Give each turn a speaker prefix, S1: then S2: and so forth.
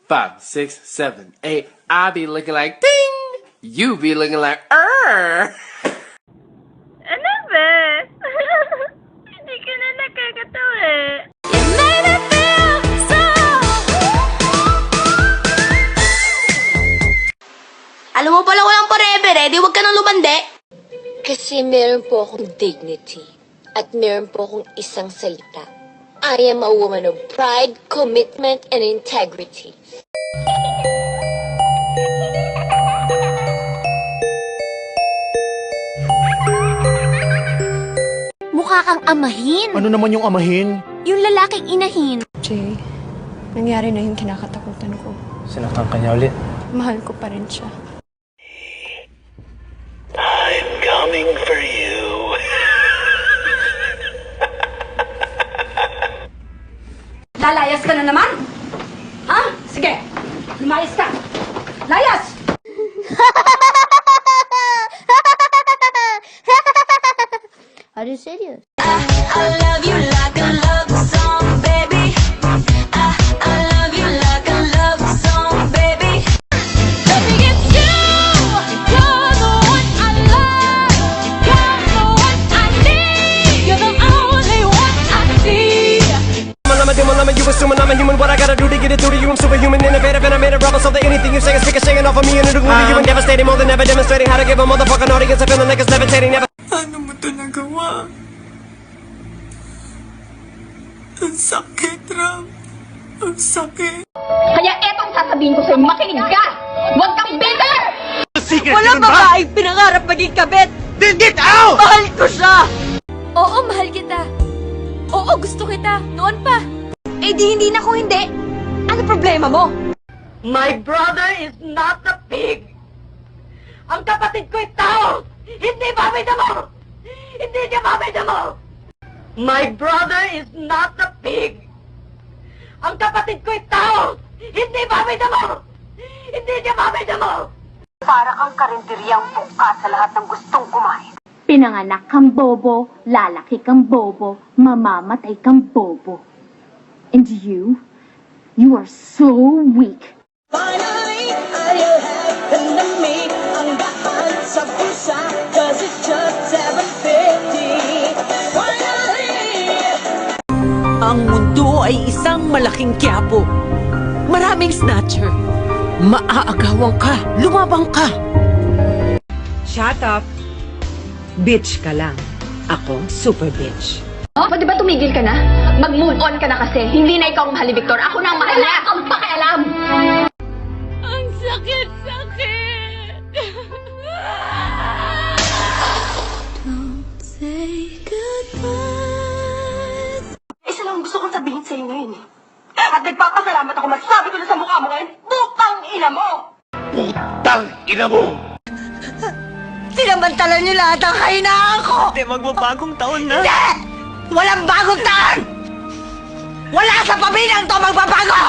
S1: 5, 6, 7, 8. I be looking like ding. You be looking like
S2: Ano ba? Hindi ka na nakakatawa.
S3: Alam mo pala walang forever eh, di wag ka nang lumande.
S4: Kasi meron po akong dignity at meron po akong isang salita. I am a woman of pride, commitment, and integrity.
S5: Mukha kang amahin.
S6: Ano naman yung amahin?
S5: Yung lalaking inahin.
S7: Jay, nangyari na yung kinakatakutan ko.
S6: Sinaktan ka niya ulit.
S7: Mahal ko pa rin siya.
S8: I'm coming for you.
S9: Lalayas ka na naman? Ha? Sige, lumayas ka. Layas!
S3: Are you serious?
S4: I love you like a love song, baby. I love you like a love song, baby. Let me get you. You're the one I love. You're the one I need. You're the only one I see.
S8: You assuming I'm a human. What I gotta do to get it through to you? I'm superhuman, innovative, and I made a rubber so that anything you say is stick a shaking off of me and it'll glue to you and devastating more than ever, demonstrating how to give a motherfucking audience a feeling like it's levitating. Never.
S10: Ano mo ito nagawa? Ang sakit, Ram. Ang sakit.
S9: Kaya etong sasabihin ko sa'yo, makinig ka! Huwag kang bitter!
S10: Walang babaeng pinangarap maging kabit!
S8: Then get out!
S10: Mahal ko siya!
S5: Oo, mahal kita. Oo, gusto kita. Noon pa.
S9: Eh di hindi na kung hindi. Ano problema mo?
S10: My brother is not a pig! Ang kapatid ko'y tao! Hindi baboy damo! Hindi niya baboy damo! My brother is not a pig! Ang kapatid ko'y tao! Hindi baboy damo! Hindi niya baboy damo! Para kang karinderyang buka sa lahat ng gustong kumain.
S5: Pinanganak kang bobo, lalaki kang bobo, mamamatay kang bobo. And you are so weak.
S10: Finally, I'll have enemy. Ang daan sa pusa, cause it's just 7:50. Finally! Ang mundo ay isang malaking quiapo. Maraming snatcher. Maaagawan ka, lumabang ka. Shut up. Bitch ka lang. Ako, super bitch.
S9: Oh, pwede ba tumigil ka na? Mag-move on ka na kasi. Hindi na ikaw ang mahal ni Victor. Ako na ang mahal niya. Wala kang pakialam!
S5: Ang sakit-sakit.
S10: Isa lang gusto kong sabihin sa'yo ngayon eh. At nagpapasalamat ako masasabi ko na sa mukha mo ngayon, butang ina mo!
S8: Tang ina mo!
S10: Sinamantala niyo lahat ang kahinaan ko!
S6: Hindi, magbabagong taon na.
S10: Hindi! Walang bagong taon! Wala sa pamilyang to magbabago!